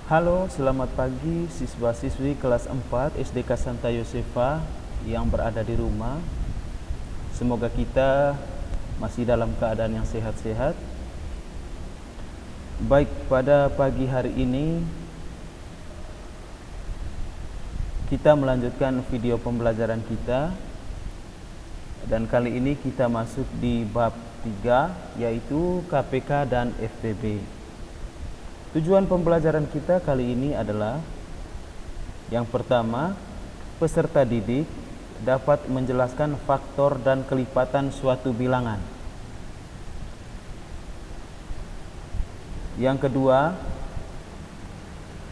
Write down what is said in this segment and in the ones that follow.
Halo, selamat pagi siswa-siswi kelas 4 SDK Santa Yosefa yang berada di rumah. Semoga kita masih dalam keadaan yang sehat-sehat. Baik, pada pagi hari ini kita melanjutkan video pembelajaran kita. Dan kali ini kita masuk di bab 3, yaitu KPK dan FPB. Tujuan pembelajaran kita kali ini adalah yang pertama, peserta didik dapat menjelaskan faktor dan kelipatan suatu bilangan. Yang kedua,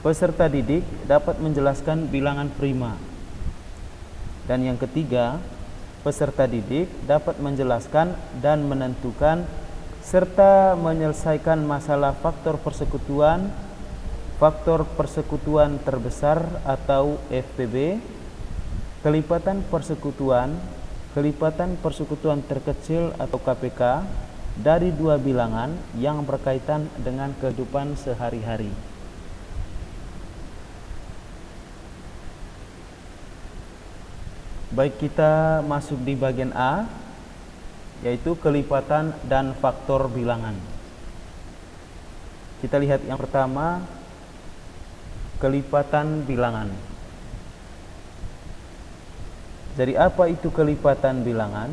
peserta didik dapat menjelaskan bilangan prima. Dan yang ketiga, peserta didik dapat menjelaskan dan menentukan serta menyelesaikan masalah faktor persekutuan terbesar atau FPB, kelipatan persekutuan terkecil atau KPK dari dua bilangan yang berkaitan dengan kehidupan sehari-hari. Baik, kita masuk di bagian A, yaitu kelipatan dan faktor bilangan. Kita lihat yang pertama, kelipatan bilangan. Jadi apa itu kelipatan bilangan?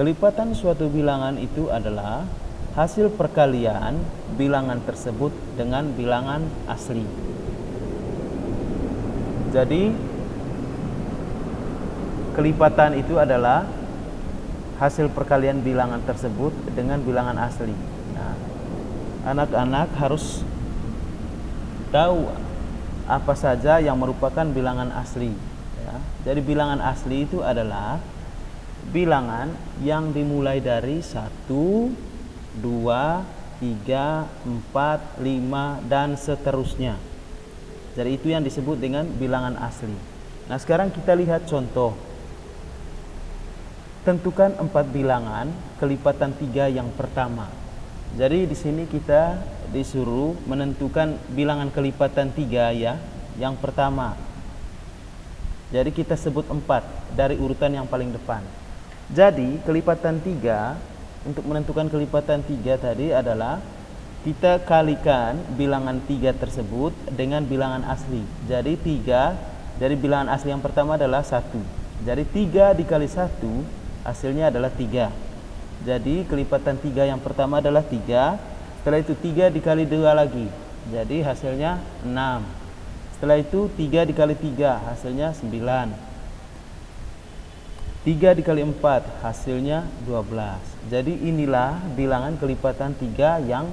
Kelipatan suatu bilangan itu adalah hasil perkalian bilangan tersebut dengan bilangan asli. Jadi kelipatan itu adalah hasil perkalian bilangan tersebut dengan bilangan asli. Nah, anak-anak harus tahu apa saja yang merupakan bilangan asli. Ya. Jadi bilangan asli itu adalah bilangan yang dimulai dari 1, 2, 3, 4, 5, dan seterusnya. Jadi itu yang disebut dengan bilangan asli. Nah, sekarang kita lihat contoh. Tentukan 4 bilangan kelipatan 3 yang pertama. Jadi di sini kita disuruh menentukan bilangan kelipatan 3 ya, yang pertama. Jadi kita sebut 4 dari urutan yang paling depan. Jadi kelipatan 3, untuk menentukan kelipatan 3 tadi adalah kita kalikan bilangan 3 tersebut dengan bilangan asli. Jadi 3 dari bilangan asli yang pertama adalah 1. Jadi 3 dikali 1 hasilnya adalah 3. Jadi kelipatan 3 yang pertama adalah 3. Setelah itu 3 dikali 2 lagi. Jadi hasilnya 6. Setelah itu 3 dikali 3 hasilnya 9. 3 dikali 4 hasilnya 12. Jadi inilah bilangan kelipatan 3 yang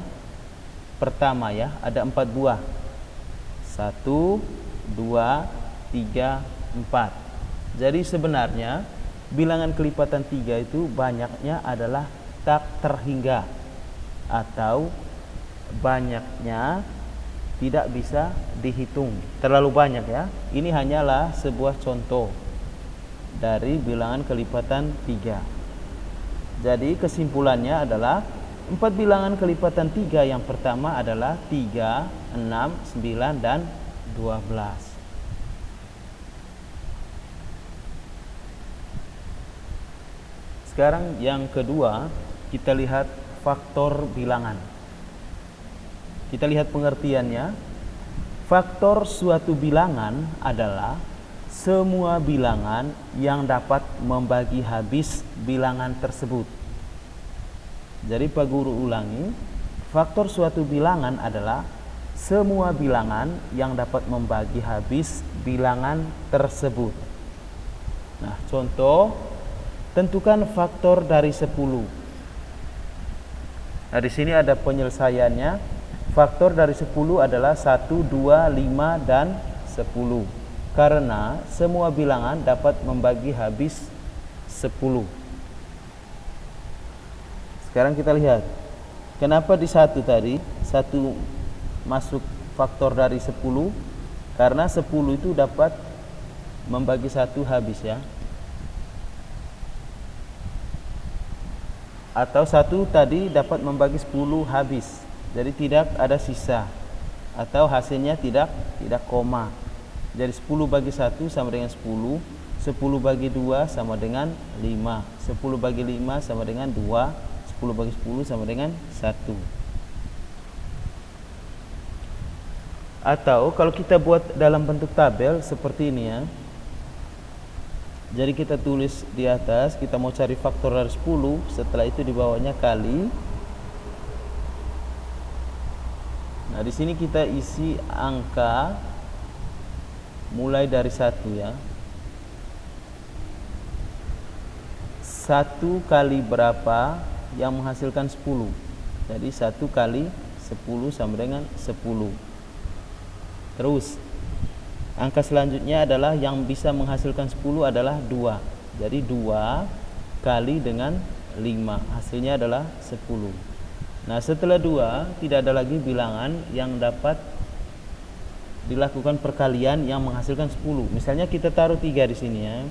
pertama ya. Ada 4 buah. 1, 2, 3, 4. Jadi sebenarnya bilangan kelipatan 3 itu banyaknya adalah tak terhingga atau banyaknya tidak bisa dihitung, terlalu banyak ya. Ini hanyalah sebuah contoh dari bilangan kelipatan 3. Jadi kesimpulannya adalah 4 bilangan kelipatan 3 yang pertama adalah 3, 6, 9, dan 12. Sekarang yang kedua, kita lihat faktor bilangan. Kita lihat pengertiannya. Faktor suatu bilangan adalah semua bilangan yang dapat membagi habis bilangan tersebut. Jadi Pak Guru ulangi, faktor suatu bilangan adalah semua bilangan yang dapat membagi habis bilangan tersebut. Nah, contoh, tentukan faktor dari 10. Nah, di sini ada penyelesaiannya. Faktor dari 10 adalah 1, 2, 5, dan 10. Karena semua bilangan dapat membagi habis 10. Sekarang kita lihat. Kenapa di 1 tadi? 1 masuk faktor dari 10. Karena 10 itu dapat membagi 1 habis ya. Atau 1 tadi dapat membagi 10 habis. Jadi tidak ada sisa. atau hasilnya tidak koma. Jadi 10 bagi 1 sama dengan 10, 10 bagi 2 sama dengan 5, 10 bagi 5 sama dengan 2, 10 bagi 10 sama dengan 1. Atau kalau kita buat dalam bentuk tabel seperti ini ya. Jadi kita tulis di atas, kita mau cari faktor dari 10, setelah itu di bawahnya kali. Nah, di sini kita isi angka mulai dari 1 ya. 1 kali berapa yang menghasilkan 10. Jadi 1 kali 10 sama dengan 10. Terus angka selanjutnya adalah yang bisa menghasilkan 10 adalah 2. Jadi 2 kali dengan 5, hasilnya adalah 10. Nah, setelah 2 tidak ada lagi bilangan yang dapat dilakukan perkalian yang menghasilkan 10. Misalnya kita taruh 3 di sini ya.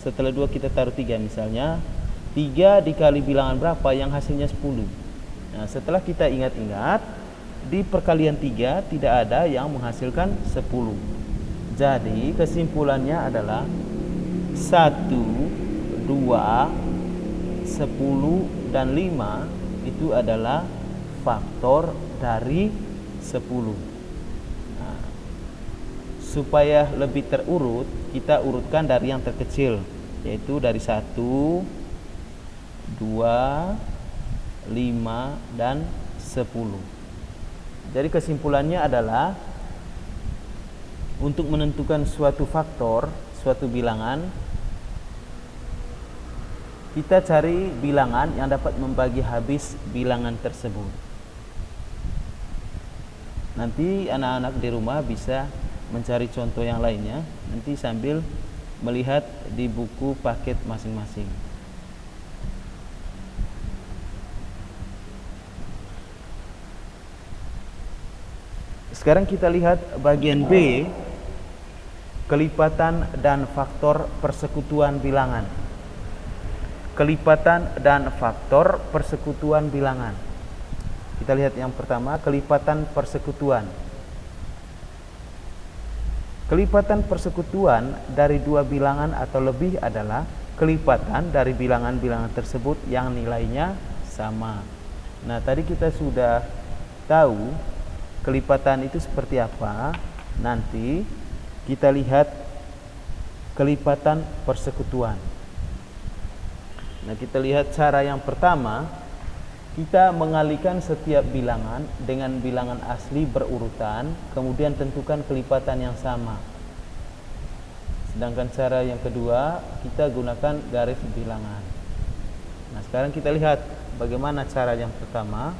Setelah 2 kita taruh 3, misalnya 3 dikali bilangan berapa yang hasilnya 10. Nah, setelah kita ingat-ingat, di perkalian 3 tidak ada yang menghasilkan 10. Jadi kesimpulannya adalah 1, 2, 10 dan 5 itu adalah faktor dari 10. Nah, supaya lebih terurut, kita urutkan dari yang terkecil, yaitu dari 1, 2, 5 dan 10. Jadi kesimpulannya adalah untuk menentukan suatu faktor, suatu bilangan, kita cari bilangan yang dapat membagi habis bilangan tersebut. Nanti anak-anak di rumah bisa mencari contoh yang lainnya, nanti sambil melihat di buku paket masing-masing. Sekarang kita lihat bagian B, kelipatan dan faktor persekutuan bilangan. Kelipatan dan faktor persekutuan bilangan. Kita lihat yang pertama, kelipatan persekutuan. Kelipatan persekutuan dari dua bilangan atau lebih adalah kelipatan dari bilangan-bilangan tersebut yang nilainya sama. Nah, tadi kita sudah tahu kelipatan itu seperti apa. Nanti kita lihat kelipatan persekutuan. Nah, kita lihat cara yang pertama, kita mengalihkan setiap bilangan dengan bilangan asli berurutan, kemudian tentukan kelipatan yang sama. Sedangkan cara yang kedua, kita gunakan garis bilangan. Nah, sekarang kita lihat bagaimana cara yang pertama.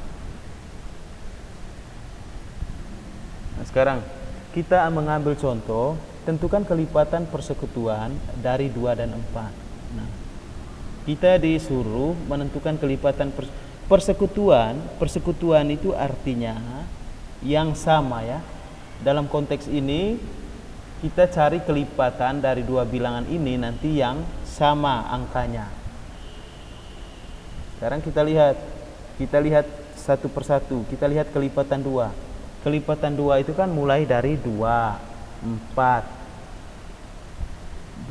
Nah, sekarang kita mengambil contoh, tentukan kelipatan persekutuan dari 2 dan 4. Nah, kita disuruh menentukan kelipatan persekutuan. Persekutuan itu artinya yang sama ya. Dalam konteks ini kita cari kelipatan dari dua bilangan ini nanti yang sama angkanya. Sekarang kita lihat satu persatu. Kita lihat kelipatan 2. Kelipatan 2 itu kan mulai dari 2, 4,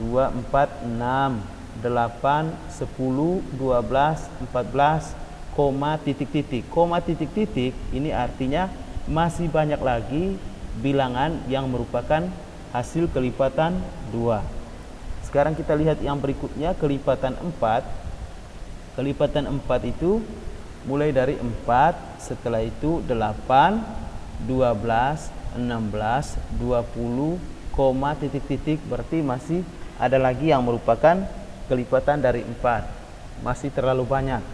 2, 4, 6, 8, 10, 12, 14, koma, titik-titik. Koma, titik-titik ini artinya masih banyak lagi bilangan yang merupakan hasil kelipatan 2. Sekarang kita lihat yang berikutnya, kelipatan 4. Kelipatan 4 itu mulai dari 4, setelah itu 8, 12, 16, 20, koma, titik-titik, berarti masih ada lagi yang merupakan kelipatan dari 4. Masih terlalu banyak.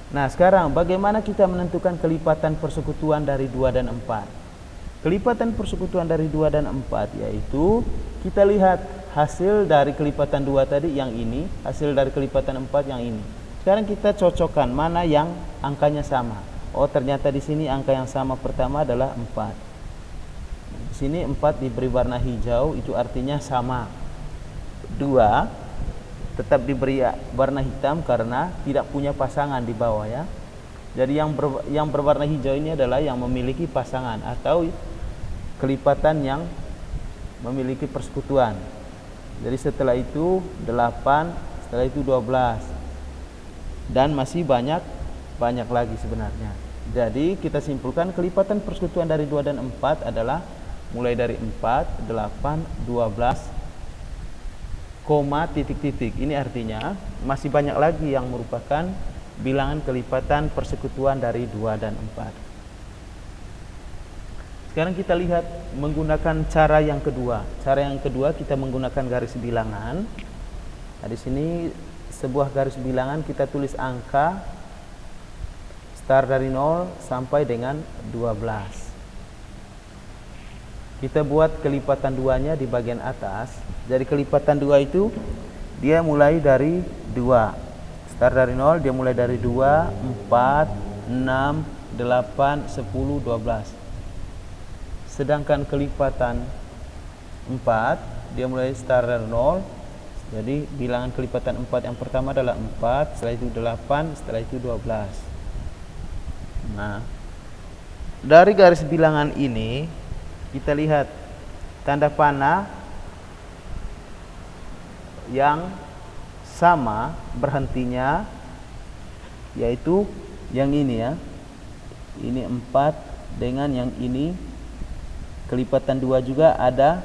Nah, sekarang bagaimana kita menentukan kelipatan persekutuan dari 2 dan 4? Kelipatan persekutuan dari 2 dan 4 yaitu kita lihat hasil dari kelipatan 2 tadi yang ini, hasil dari kelipatan 4 yang ini. Sekarang kita cocokkan mana yang angkanya sama. Oh, ternyata di sini angka yang sama pertama adalah 4. Di sini 4 diberi warna hijau, itu artinya sama. 2 tetap diberi warna hitam karena tidak punya pasangan di bawah ya. Jadi yang berwarna hijau ini adalah yang memiliki pasangan atau kelipatan yang memiliki persekutuan. Jadi setelah itu 8, setelah itu 12. Dan masih banyak lagi sebenarnya. Jadi kita simpulkan kelipatan persekutuan dari 2 dan 4 adalah mulai dari 4, 8, 12, koma, titik-titik. Ini artinya masih banyak lagi yang merupakan bilangan kelipatan persekutuan dari 2 dan 4. Sekarang kita lihat menggunakan cara yang kedua. Cara yang kedua kita menggunakan garis bilangan. Nah, di sini sebuah garis bilangan kita tulis angka start dari 0 sampai dengan 12. Kita buat kelipatan 2-nya di bagian atas. Jadi kelipatan 2 itu dia mulai dari 2. Start dari 0 dia mulai dari 2, 4, 6, 8, 10, 12. Sedangkan kelipatan 4 dia mulai start dari 0. Jadi bilangan kelipatan 4 yang pertama adalah 4, setelah itu 8, setelah itu 12. Nah, dari garis bilangan ini kita lihat tanda panah yang sama berhentinya, yaitu yang ini ya. Ini 4 dengan yang ini kelipatan 2 juga ada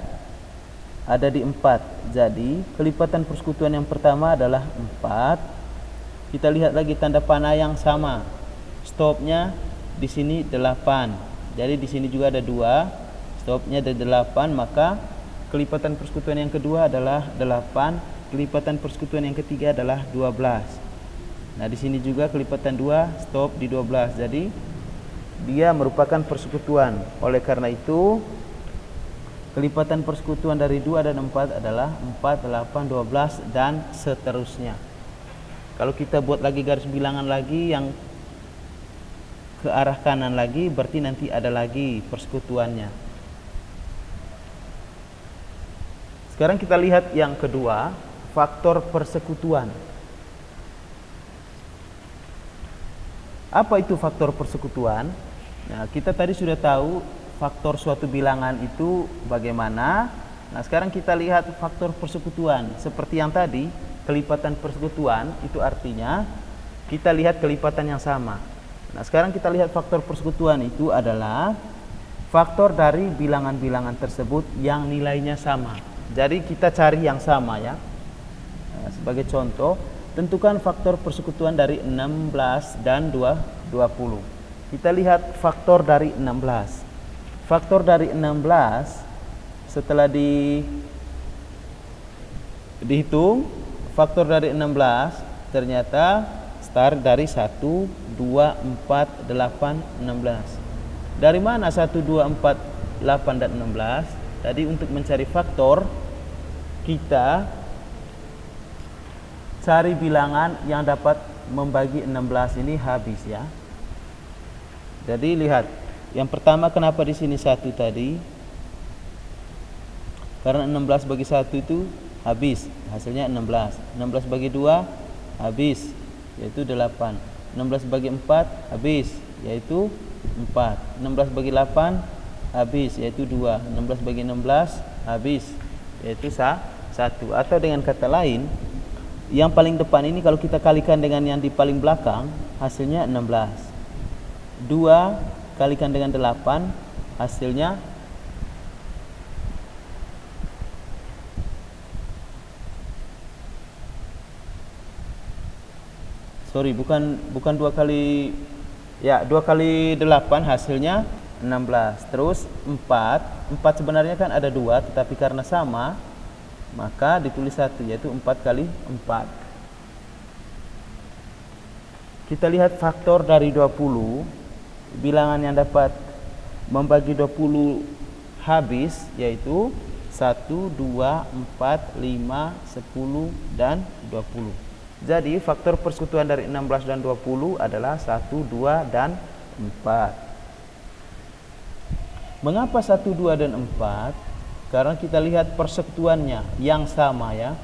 di 4. Jadi kelipatan persekutuan yang pertama adalah 4. Kita lihat lagi tanda panah yang sama. Stopnya di sini 8. Jadi di sini juga ada 2. Stopnya ada 8, maka kelipatan persekutuan yang kedua adalah 8. Kelipatan persekutuan yang ketiga adalah 12. Nah, di sini juga kelipatan 2 stop di 12. Jadi dia merupakan persekutuan. Oleh karena itu kelipatan persekutuan dari 2 dan 4 adalah 4, 8, 12 dan seterusnya. Kalau kita buat lagi garis bilangan lagi yang ke arah kanan lagi, berarti nanti ada lagi persekutuannya. Sekarang kita lihat yang kedua, faktor persekutuan. Apa itu faktor persekutuan? Nah, kita tadi sudah tahu faktor suatu bilangan itu bagaimana. Nah, sekarang kita lihat faktor persekutuan. Seperti yang tadi, kelipatan persekutuan itu artinya kita lihat kelipatan yang sama. Nah, sekarang kita lihat faktor persekutuan itu adalah faktor dari bilangan-bilangan tersebut yang nilainya sama. Jadi kita cari yang sama ya. Nah, sebagai contoh, tentukan faktor persekutuan dari 16 dan 20. Kita lihat faktor dari 16. Faktor dari 16 setelah dihitung, faktor dari 16 ternyata start dari 1, 2, 4, 8, 16. Dari mana 1, 2, 4, 8 dan 16? Tadi untuk mencari faktor kita cari bilangan yang dapat membagi 16 ini habis ya. Jadi lihat, yang pertama kenapa di sini 1 tadi? Karena 16 bagi 1 itu habis, hasilnya 16. 16 bagi 2 habis, yaitu 8. 16 bagi 4 habis, yaitu 4. 16 bagi 8 habis, yaitu 2. 16 bagi 16 habis, yaitu 1. Atau dengan kata lain, yang paling depan ini kalau kita kalikan dengan yang di paling belakang, hasilnya 16. 2 kalikan dengan 8, hasilnya bukan 2 kali ya, 2 kali 8 hasilnya 16. Terus 4 sebenarnya kan ada 2, tetapi karena sama maka ditulis 1, yaitu 4 kali 4. Kita lihat faktor dari 20. Bilangan yang dapat membagi 20 habis yaitu 1, 2, 4, 5, 10 dan 20. Jadi faktor persekutuan dari 16 dan 20 adalah 1, 2 dan 4. Mengapa 1, 2 dan 4? Karena kita lihat persekutuannya yang sama ya.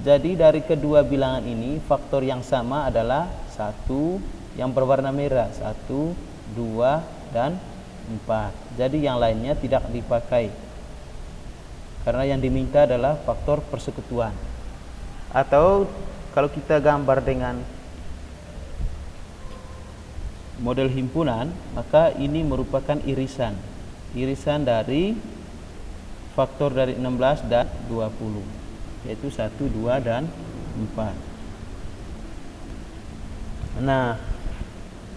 Jadi dari kedua bilangan ini faktor yang sama adalah 1, yang berwarna merah 1, 2, dan 4. Jadi yang lainnya tidak dipakai karena yang diminta adalah faktor persekutuan. Atau kalau kita gambar dengan model himpunan, maka ini merupakan irisan dari faktor dari 16 dan 20, yaitu 1, 2, dan 4. Nah,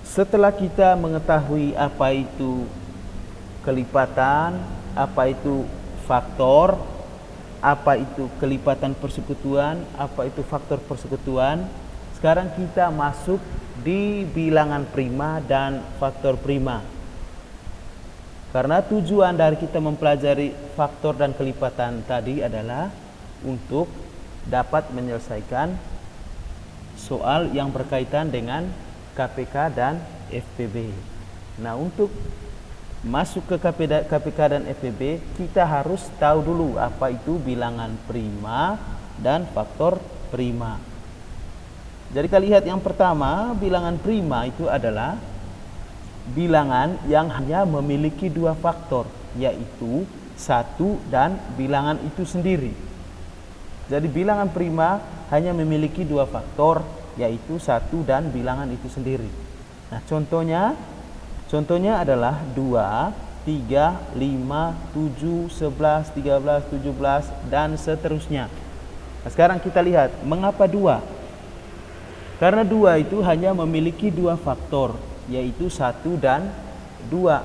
setelah kita mengetahui apa itu kelipatan, apa itu faktor, apa itu kelipatan persekutuan, apa itu faktor persekutuan, sekarang kita masuk di bilangan prima dan faktor prima. Karena tujuan dari kita mempelajari faktor dan kelipatan tadi adalah untuk dapat menyelesaikan soal yang berkaitan dengan KPK dan FPB. Nah, untuk masuk ke KPK dan FPB, kita harus tahu dulu apa itu bilangan prima dan faktor prima. Jadi kita lihat yang pertama, bilangan prima itu adalah bilangan yang hanya memiliki 2 faktor, yaitu 1 dan bilangan itu sendiri. Jadi bilangan prima hanya memiliki 2 faktor, yaitu 1 dan bilangan itu sendiri. Nah, contohnya adalah 2, 3, 5, 7, 11, 13, 17, dan seterusnya. Nah, sekarang kita lihat mengapa 2? Karena 2 itu hanya memiliki 2 faktor, yaitu 1 dan 2.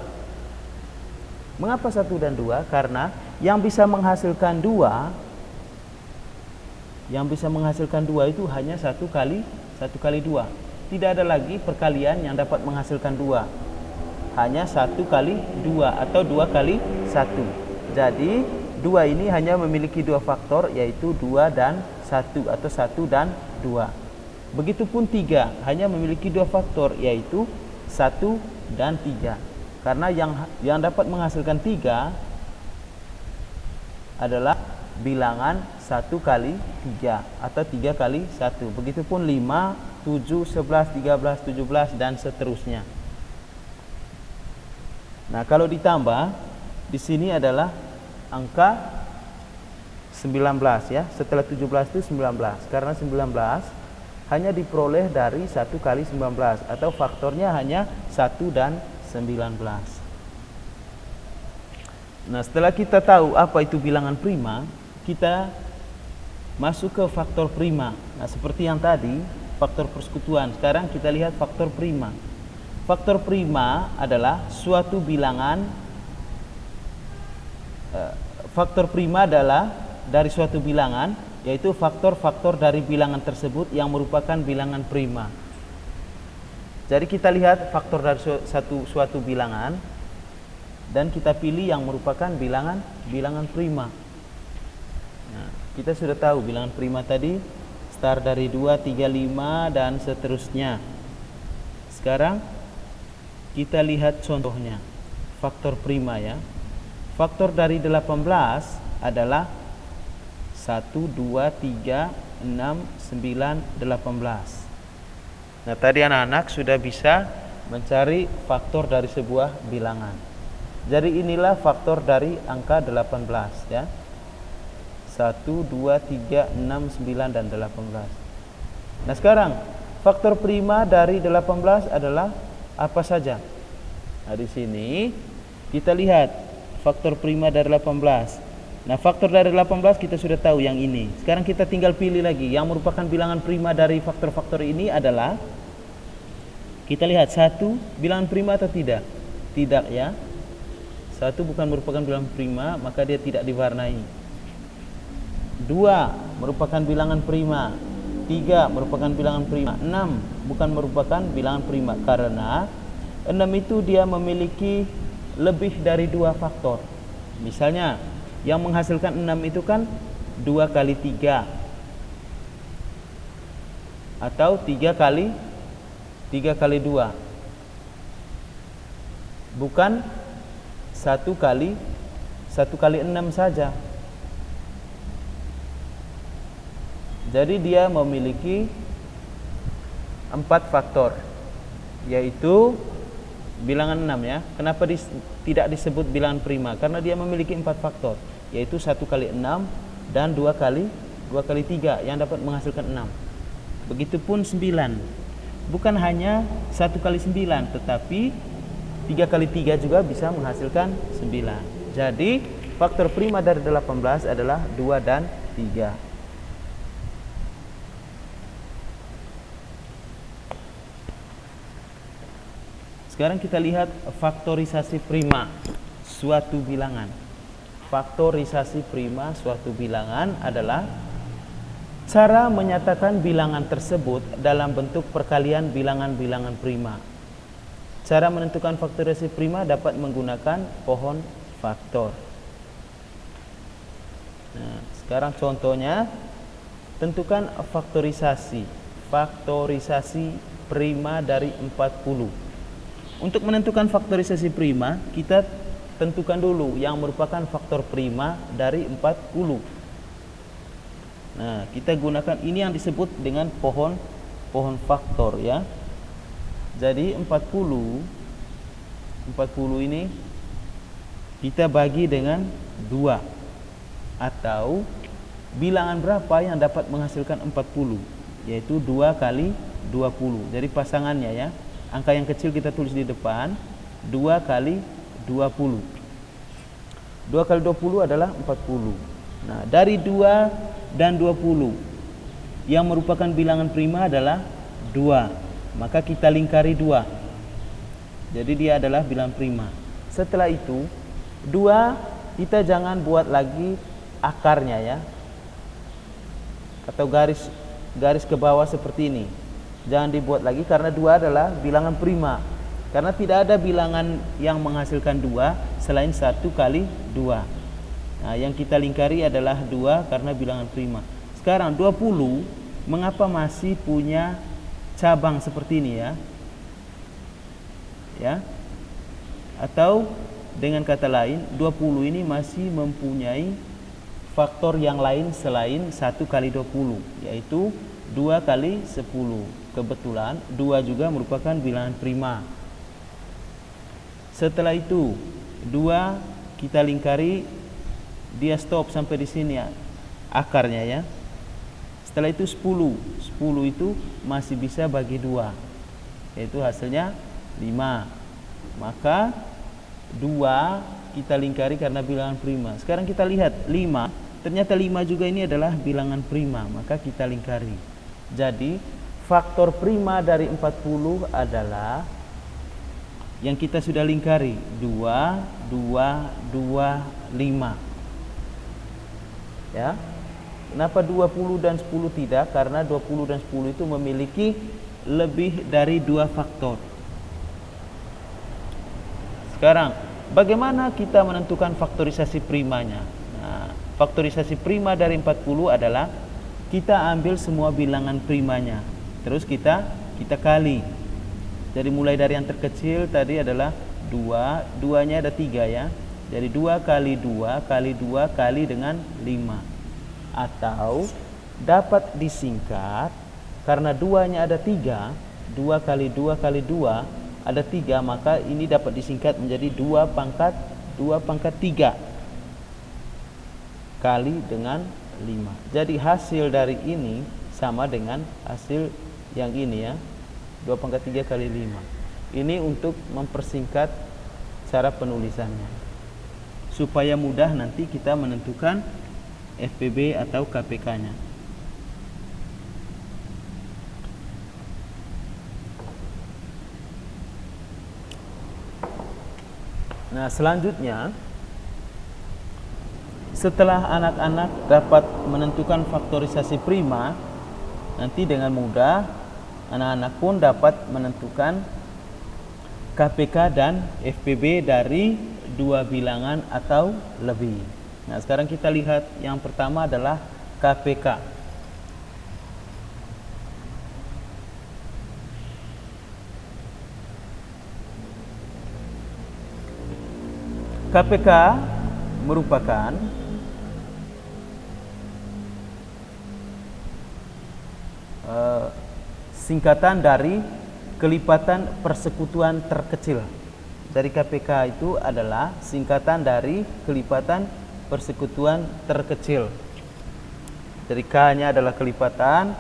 Mengapa 1 dan 2? Karena yang bisa menghasilkan 2 itu hanya 1 kali 2. Tidak ada lagi perkalian yang dapat menghasilkan 2. Hanya 1 kali 2 atau 2 kali 1. Jadi 2 ini hanya memiliki 2 faktor, yaitu 2 dan 1 atau 1 dan 2. Begitupun 3 hanya memiliki 2 faktor, yaitu 1 dan 3. Karena yang dapat menghasilkan 3 adalah bilangan 1 kali 3 atau 3 kali 1. Begitupun 5, 7, 11, 13, 17, dan seterusnya. Nah, kalau ditambah di sini adalah angka 19 ya. Setelah 17 itu 19. Karena 19 hanya diperoleh dari 1 kali 19 atau faktornya hanya 1 dan 19. Nah, setelah kita tahu apa itu bilangan prima, kita masuk ke faktor prima. Nah, seperti yang tadi, faktor persekutuan. Sekarang kita lihat faktor prima. Faktor prima adalah suatu bilangan. Faktor prima adalah dari suatu bilangan, yaitu faktor-faktor dari bilangan tersebut yang merupakan bilangan prima. Jadi kita lihat faktor dari suatu bilangan dan kita pilih yang merupakan bilangan prima. Nah, kita sudah tahu bilangan prima tadi start dari 2, 3, 5 dan seterusnya. Sekarang kita lihat contohnya. Faktor prima ya. Faktor dari 18 adalah 1, 2, 3, 6, 9, 18. Nah, tadi anak-anak sudah bisa mencari faktor dari sebuah bilangan. Jadi inilah faktor dari angka 18 ya. 1, 2, 3, 6, 9, dan 18. Nah, sekarang faktor prima dari 18 adalah apa saja? Nah, di sini kita lihat faktor prima dari 18. Nah, faktor dari 18 kita sudah tahu yang ini. Sekarang kita tinggal pilih lagi. Yang merupakan bilangan prima dari faktor-faktor ini adalah, kita lihat 1 bilangan prima atau tidak? Tidak ya. 1 bukan merupakan bilangan prima, maka dia tidak diwarnai. 2 merupakan bilangan prima. 3 merupakan bilangan prima. 6 bukan merupakan bilangan prima, karena 6 itu dia memiliki lebih dari 2 faktor. Misalnya yang menghasilkan 6 itu kan 2 kali 3 atau 3 kali 2, bukan 1 kali 6 saja. Jadi dia memiliki 4 faktor. yaitu bilangan 6 ya. Kenapa tidak disebut bilangan prima? Karena dia memiliki 4 faktor, yaitu 1 kali 6 dan 2 kali 3 yang dapat menghasilkan 6. Begitupun 9. Bukan hanya 1 kali 9, tetapi 3 kali 3 juga bisa menghasilkan 9. Jadi faktor prima dari 18 adalah 2 dan 3. Sekarang kita lihat faktorisasi prima suatu bilangan. Faktorisasi prima suatu bilangan adalah cara menyatakan bilangan tersebut dalam bentuk perkalian bilangan-bilangan prima. Cara menentukan faktorisasi prima dapat menggunakan pohon faktor. Nah, sekarang contohnya, tentukan faktorisasi prima dari 40. Untuk menentukan faktorisasi prima, kita tentukan dulu yang merupakan faktor prima dari 40. Nah, kita gunakan ini yang disebut dengan pohon faktor ya. Jadi 40 ini kita bagi dengan 2, atau bilangan berapa yang dapat menghasilkan 40, yaitu 2 kali 20. Jadi pasangannya ya, angka yang kecil kita tulis di depan, 2 kali 20. 2 kali 20 adalah 40. Nah, dari 2 dan 20 yang merupakan bilangan prima adalah 2. Maka kita lingkari 2. Jadi dia adalah bilangan prima. Setelah itu, 2 kita jangan buat lagi akarnya ya, atau garis ke bawah seperti ini. Jangan dibuat lagi karena 2 adalah bilangan prima. Karena tidak ada bilangan yang menghasilkan 2 selain 1 kali 2. Nah, yang kita lingkari adalah 2 karena bilangan prima. Sekarang 20 mengapa masih punya cabang seperti ini ya? Ya. Atau dengan kata lain, 20 ini masih mempunyai faktor yang lain selain 1 kali 20, yaitu 2 kali 10. Kebetulan 2 juga merupakan bilangan prima. Setelah itu 2 kita lingkari, dia stop sampai di sini ya, akarnya ya. Setelah itu 10 itu masih bisa bagi 2, yaitu hasilnya 5. Maka 2 kita lingkari karena bilangan prima. Sekarang kita lihat 5, ternyata 5 juga ini adalah bilangan prima, maka kita lingkari. Jadi faktor prima dari 40 adalah yang kita sudah lingkari, 2, 2, 2, 5 ya. Kenapa 20 dan 10 tidak? Karena 20 dan 10 itu memiliki lebih dari 2 faktor. Sekarang bagaimana kita menentukan faktorisasi primanya? Nah, faktorisasi prima dari 40 adalah kita ambil semua bilangan primanya, terus kita kali. Jadi mulai dari yang terkecil tadi adalah 2, 2-nya ada 3 ya. Jadi 2 kali 2 kali 2 kali dengan 5. Atau dapat disingkat karena 2-nya ada 3, 2 kali 2 kali 2 ada 3, maka ini dapat disingkat menjadi 2 pangkat 3 kali dengan 5. Jadi hasil dari ini sama dengan hasil yang ini ya, 2 pangkat 3 kali 5. Ini untuk mempersingkat cara penulisannya, supaya mudah nanti kita menentukan FPB atau KPK-nya. Nah, selanjutnya, setelah anak-anak dapat menentukan faktorisasi prima, nanti dengan mudah anak-anak pun dapat menentukan KPK dan FPB dari 2 bilangan atau lebih. Nah, sekarang kita lihat yang pertama adalah KPK. KPK merupakan singkatan dari kelipatan persekutuan terkecil. Dari KPK itu adalah singkatan dari kelipatan persekutuan terkecil. Dari K-nya adalah kelipatan,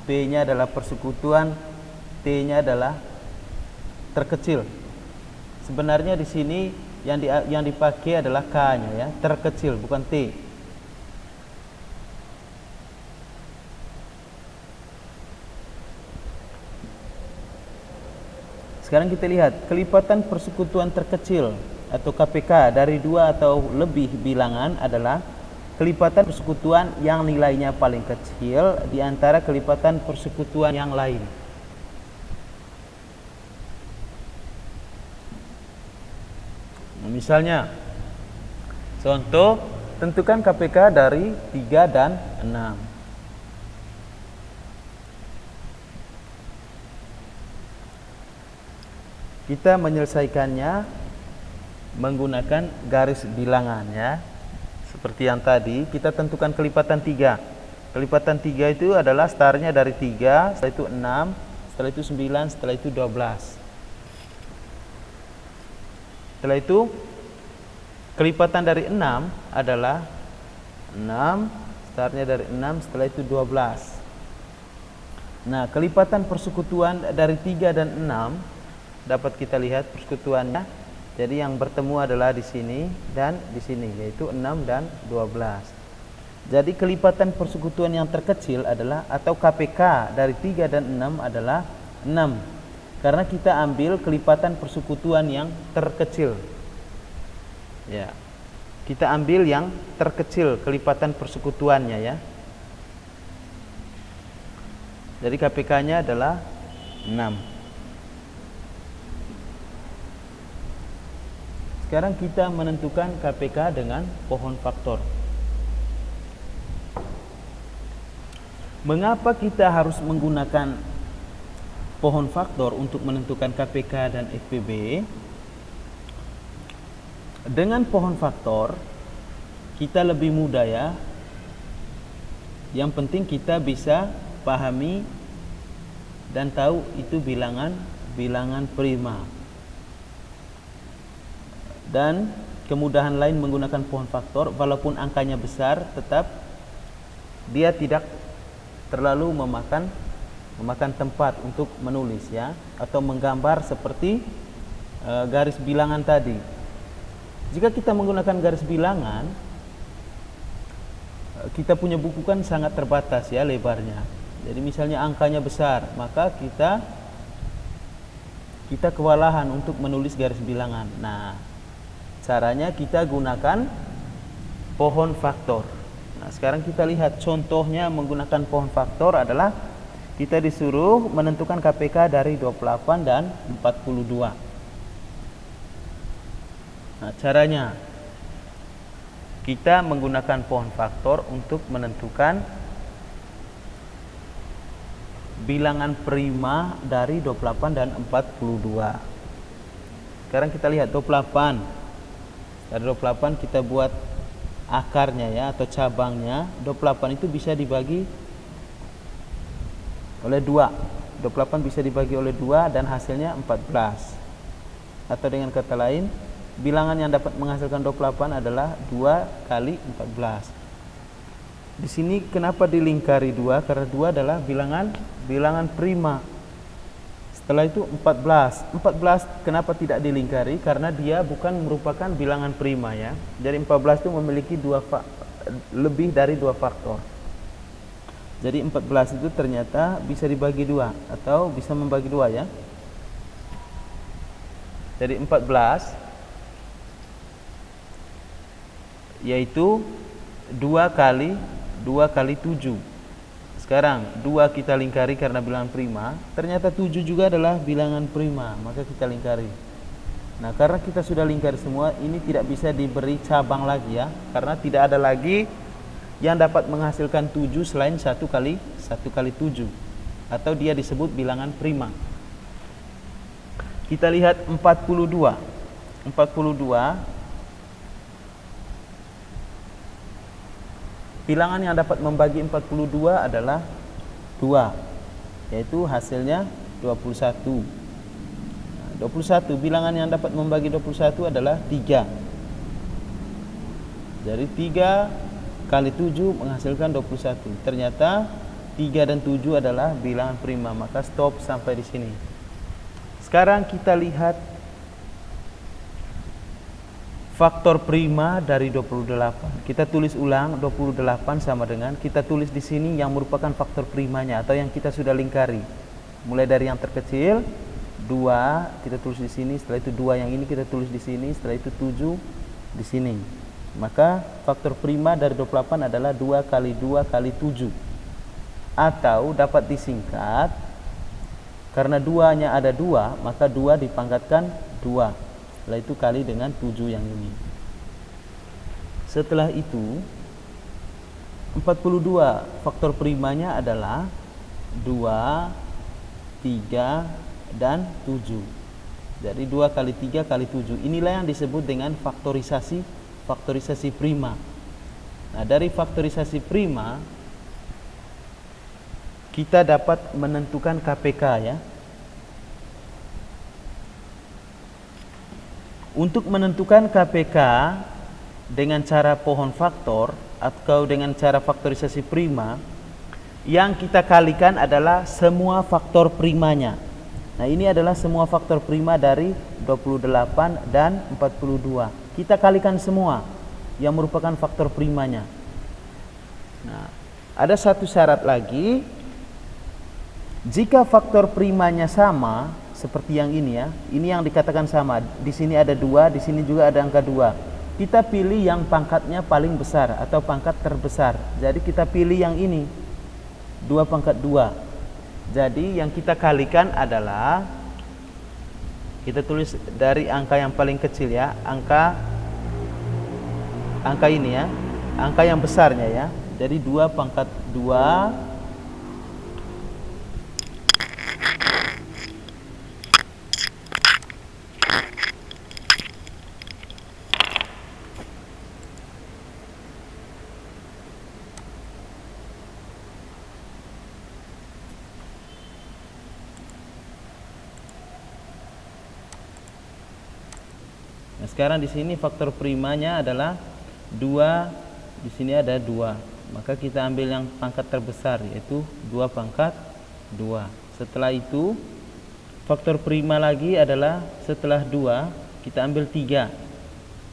P-nya adalah persekutuan, T-nya adalah terkecil. Sebenarnya di sini yang dipakai adalah K-nya ya, terkecil bukan T. Sekarang kita lihat kelipatan persekutuan terkecil atau KPK dari 2 atau lebih bilangan adalah kelipatan persekutuan yang nilainya paling kecil di antara kelipatan persekutuan yang lain. Misalnya, contoh, tentukan KPK dari 3 dan 6. Kita menyelesaikannya menggunakan garis bilangan ya. Seperti yang tadi, kita tentukan kelipatan 3. Kelipatan 3 itu adalah startnya dari 3, setelah itu 6, setelah itu 9, setelah itu 12. Setelah itu kelipatan dari 6 adalah 6, startnya dari 6, setelah itu 12. Nah, kelipatan persekutuan dari 3 dan 6 dapat kita lihat persekutuannya. Jadi yang bertemu adalah di sini dan di sini, yaitu 6 dan 12. Jadi kelipatan persekutuan yang terkecil adalah atau KPK dari 3 dan 6 adalah 6. Karena kita ambil kelipatan persekutuan yang terkecil. Ya. Kita ambil yang terkecil kelipatan persekutuannya ya. Jadi KPK-nya adalah 6. Sekarang kita menentukan KPK dengan pohon faktor. Mengapa kita harus menggunakan pohon faktor untuk menentukan KPK dan FPB? Dengan pohon faktor kita lebih mudah ya. Yang penting kita bisa pahami dan tahu itu bilangan prima. Dan kemudahan lain menggunakan pohon faktor, walaupun angkanya besar, tetap dia tidak terlalu memakan tempat untuk menulis ya, atau menggambar seperti garis bilangan tadi. Jika kita menggunakan garis bilangan, kita punya buku kan sangat terbatas ya lebarnya. Jadi misalnya angkanya besar, maka kita kewalahan untuk menulis garis bilangan. Nah, caranya kita gunakan pohon faktor. Nah, sekarang kita lihat contohnya menggunakan pohon faktor adalah kita disuruh menentukan KPK dari 28 dan 42. Nah, caranya kita menggunakan pohon faktor untuk menentukan bilangan prima dari 28 dan 42. Sekarang kita lihat 28. Dari 28 kita buat akarnya ya atau cabangnya. 28 itu bisa dibagi oleh 2. 28 bisa dibagi oleh 2 dan hasilnya 14. Atau dengan kata lain, bilangan yang dapat menghasilkan 28 adalah 2 kali 14. Di sini kenapa dilingkari 2? Karena 2 adalah bilangan prima. Setelah itu 14. 14 kenapa tidak dilingkari? Karena dia bukan merupakan bilangan prima ya. Jadi 14 itu memiliki lebih dari 2 faktor. Jadi 14 itu ternyata bisa dibagi 2 atau bisa membagi 2 ya. Jadi 14 yaitu 2 kali 7. Sekarang 2 kita lingkari karena bilangan prima, ternyata 7 juga adalah bilangan prima, maka kita lingkari. Nah, karena kita sudah lingkari semua, ini tidak bisa diberi cabang lagi ya, karena tidak ada lagi yang dapat menghasilkan 7 selain 1 kali 7, atau dia disebut bilangan prima. Kita lihat 42. 42 bilangan yang dapat membagi 42 adalah 2, yaitu hasilnya 21. 21, bilangan yang dapat membagi 21 adalah 3. Jadi 3 kali 7 menghasilkan 21. Ternyata 3 dan 7 adalah bilangan prima, maka stop sampai di sini. Sekarang kita lihat faktor prima dari 28. Kita tulis ulang 28 sama dengan kita tulis di sini yang merupakan faktor primanya atau yang kita sudah lingkari. Mulai dari yang terkecil 2 kita tulis di sini, setelah itu 2 yang ini kita tulis di sini, setelah itu 7 di sini. Maka faktor prima dari 28 adalah 2 kali 2 kali 7. Atau dapat disingkat, karena 2-nya ada 2, maka 2 dipangkatkan 2. Setelah itu kali dengan 7 yang ini. Setelah itu 42 faktor primanya adalah 2, 3, dan 7. Jadi 2 kali 3 kali 7. Inilah yang disebut dengan faktorisasi prima. Nah, dari faktorisasi prima kita dapat menentukan KPK ya. Untuk menentukan KPK dengan cara pohon faktor atau dengan cara faktorisasi prima, yang kita kalikan adalah semua faktor primanya. Nah, ini adalah semua faktor prima dari 28 dan 42. Kita kalikan semua yang merupakan faktor primanya. Nah, ada satu syarat lagi. Jika faktor primanya sama, seperti yang ini ya, ini yang dikatakan sama. Di sini ada 2, di sini juga ada angka 2. Kita pilih yang pangkatnya paling besar atau pangkat terbesar. Jadi kita pilih yang ini, 2 pangkat 2. Jadi yang kita kalikan adalah, kita tulis dari angka yang paling kecil ya, angka ini ya, angka yang besarnya ya. Jadi 2 pangkat 2 Nah, sekarang di sini faktor primanya adalah 2, di sini ada 2. Maka kita ambil yang pangkat terbesar, yaitu 2 pangkat 2. Setelah itu faktor prima lagi adalah setelah 2 kita ambil 3.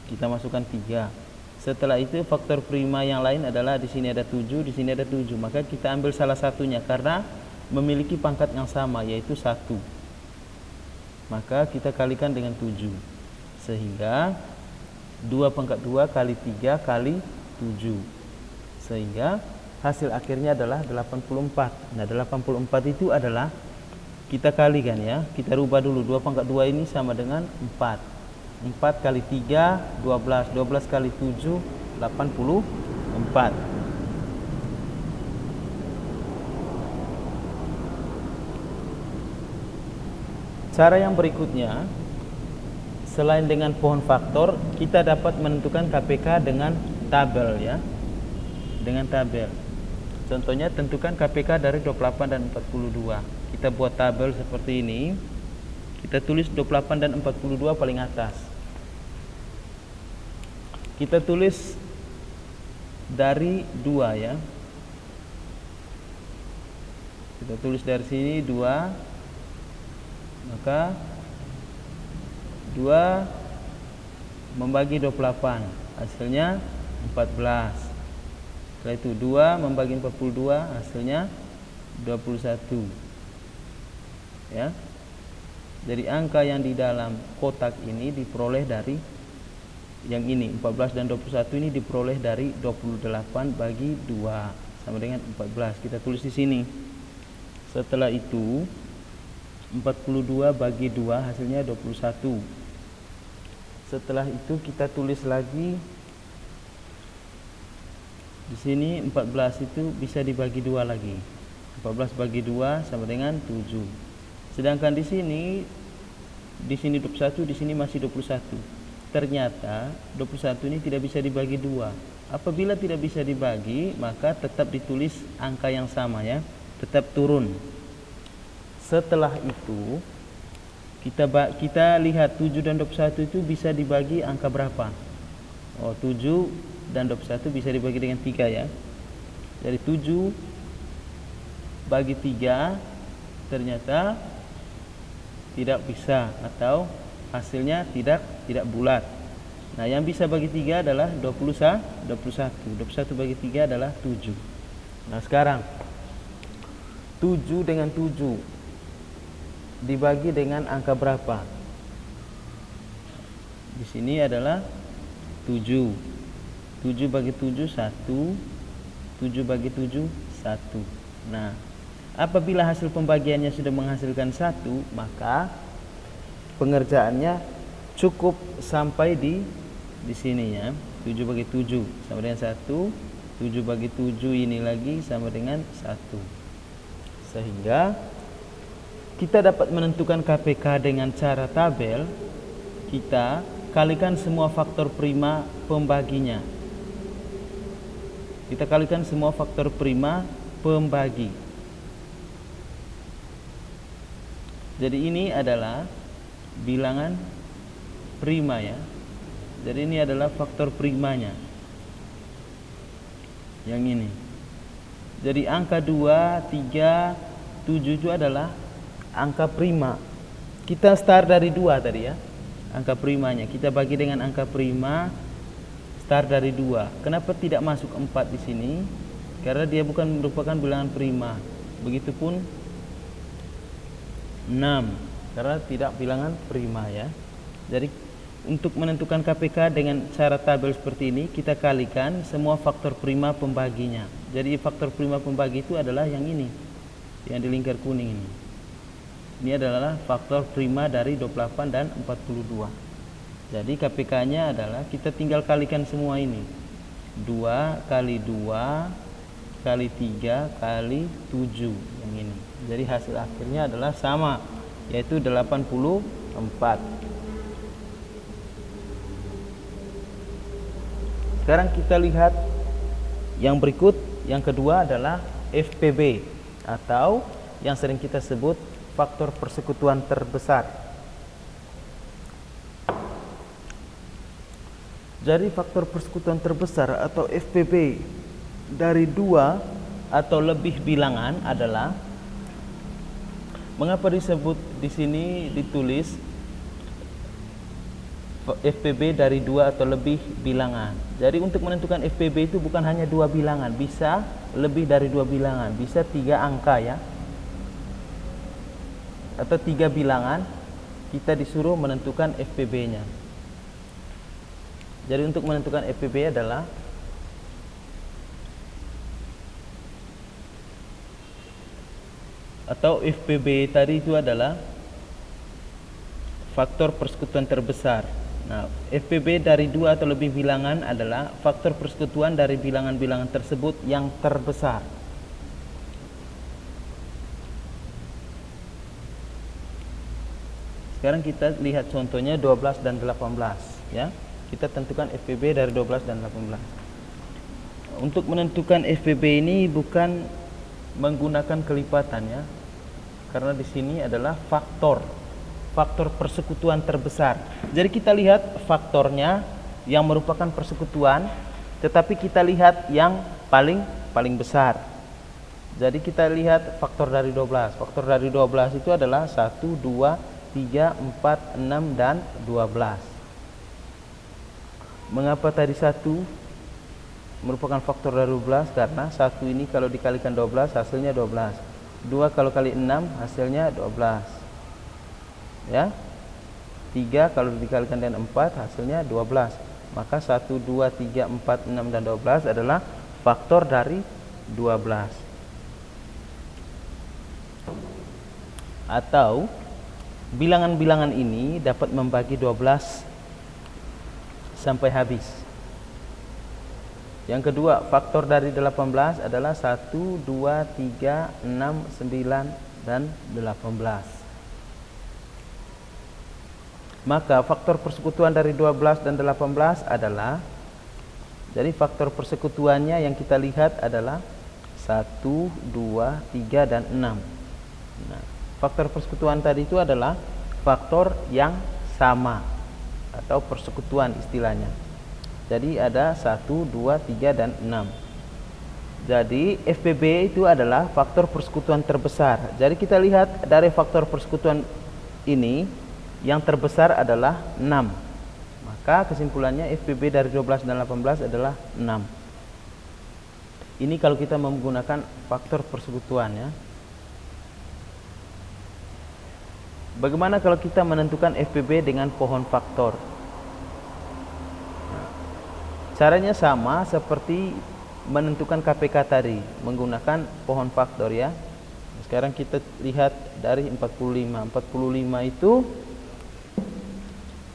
Kita masukkan 3. Setelah itu faktor prima yang lain adalah di sini ada 7, di sini ada 7. Maka kita ambil salah satunya karena memiliki pangkat yang sama, yaitu 1. Maka kita kalikan dengan 7. Sehingga 2 pangkat 2 kali 3 kali 7. Sehingga hasil akhirnya adalah 84. Nah, 84 itu adalah kita kalikan ya. Kita rubah dulu. 2 pangkat 2 ini sama dengan 4. 4 kali 3 12. 12 kali 7 84. Cara yang berikutnya, selain dengan pohon faktor, kita dapat menentukan KPK dengan tabel ya. Dengan tabel. Contohnya tentukan KPK dari 28 dan 42. Kita buat tabel seperti ini. Kita tulis 28 dan 42 paling atas. Kita tulis dari 2 ya. Kita tulis dari sini 2. Maka 2 membagi 28, hasilnya 14. Setelah itu 2 membagi 42, hasilnya 21. Ya. Jadi angka yang di dalam kotak ini diperoleh dari yang ini, 14 dan 21 ini diperoleh dari 28 bagi 2 sama dengan 14. Kita tulis di sini. Setelah itu 42 bagi 2 hasilnya 21. Setelah itu kita tulis lagi di sini 14 itu bisa dibagi 2 lagi. 14 bagi 2 sama dengan 7. Sedangkan di sini 21, di sini masih 21. Ternyata 21 ini tidak bisa dibagi 2. Apabila tidak bisa dibagi, maka tetap ditulis angka yang sama ya, tetap turun. Setelah itu Kita lihat 7 dan 21 itu bisa dibagi angka berapa? Oh, 7 dan 21 bisa dibagi dengan 3 ya. Jadi 7 bagi 3 ternyata tidak bisa, atau hasilnya tidak bulat. Nah, yang bisa bagi 3 adalah 21. 21 bagi 3 adalah 7. Nah, sekarang 7 dengan 7 dibagi dengan angka berapa? Di sini adalah 7. 7 bagi 7 1. 7 bagi 7 1. Nah, apabila hasil pembagiannya sudah menghasilkan 1, maka pengerjaannya cukup sampai di sini ya. 7 bagi 7 sama dengan 1. 7 bagi 7 ini lagi sama dengan 1. Sehingga kita dapat menentukan KPK dengan cara tabel. Kita kalikan semua faktor prima pembaginya. Kita kalikan semua faktor prima pembagi. Jadi ini adalah bilangan prima ya. Jadi ini adalah faktor primanya. Yang ini. Jadi angka 2, 3, 7 itu adalah angka prima. Kita start dari 2 tadi ya. Angka primanya kita bagi dengan angka prima, start dari 2. Kenapa tidak masuk 4 di sini? Karena dia bukan merupakan bilangan prima. Begitupun 6, karena tidak bilangan prima ya. Jadi untuk menentukan KPK dengan cara tabel seperti ini, kita kalikan semua faktor prima pembaginya. Jadi faktor prima pembagi itu adalah yang ini, yang di lingkar kuning ini. Ini adalah faktor prima dari 28 dan 42. Jadi KPK-nya adalah kita tinggal kalikan semua ini. 2 kali 2 kali 3 kali 7 yang ini. Jadi hasil akhirnya adalah sama, yaitu 84. Sekarang kita lihat yang berikut. Yang kedua adalah FPB, atau yang sering kita sebut faktor persekutuan terbesar. Jadi faktor persekutuan terbesar atau FPB dari 2 atau lebih bilangan adalah, mengapa disebut di sini ditulis FPB dari 2 atau lebih bilangan. Jadi untuk menentukan FPB itu bukan hanya 2 bilangan, bisa lebih dari 2 bilangan, bisa 3 angka ya, atau 3 bilangan. Kita disuruh menentukan FPB-nya. Jadi untuk menentukan FPB adalah atau FPB tadi itu adalah faktor persekutuan terbesar. Nah, FPB dari 2 atau lebih bilangan adalah faktor persekutuan dari bilangan-bilangan tersebut yang terbesar. Sekarang kita lihat contohnya 12 dan 18 ya. Kita tentukan FPB dari 12 dan 18. Untuk menentukan FPB ini bukan menggunakan kelipatan ya. Karena di sini adalah faktor persekutuan terbesar. Jadi kita lihat faktornya yang merupakan persekutuan, tetapi kita lihat yang paling besar. Jadi kita lihat faktor dari 12. Faktor dari 12 itu adalah 1, 2, 3, 4, 6, dan 12. Mengapa tadi 1 merupakan faktor dari 12? Karena 1 ini kalau dikalikan 12 hasilnya 12. 2 kalau kali 6 hasilnya 12. Ya. 3 kalau dikalikan dengan 4 hasilnya 12. Maka 1, 2, 3, 4, 6, dan 12 adalah faktor dari 12. Atau bilangan-bilangan ini dapat membagi 12 sampai habis. Yang kedua, faktor dari 18 adalah 1, 2, 3, 6, 9, dan 18. Maka faktor persekutuan dari 12 dan 18 adalah, jadi faktor persekutuannya yang kita lihat adalah 1, 2, 3, dan 6. Nah, faktor persekutuan tadi itu adalah faktor yang sama atau persekutuan istilahnya. Jadi ada 1, 2, 3, dan 6. Jadi FPB itu adalah faktor persekutuan terbesar. Jadi kita lihat dari faktor persekutuan ini yang terbesar adalah 6. Maka kesimpulannya FPB dari 12 dan 18 adalah 6. Ini kalau kita menggunakan faktor persekutuan ya. Bagaimana kalau kita menentukan FPB dengan pohon faktor? Caranya sama seperti menentukan KPK tadi, menggunakan pohon faktor ya. Sekarang kita lihat dari 45. 45 itu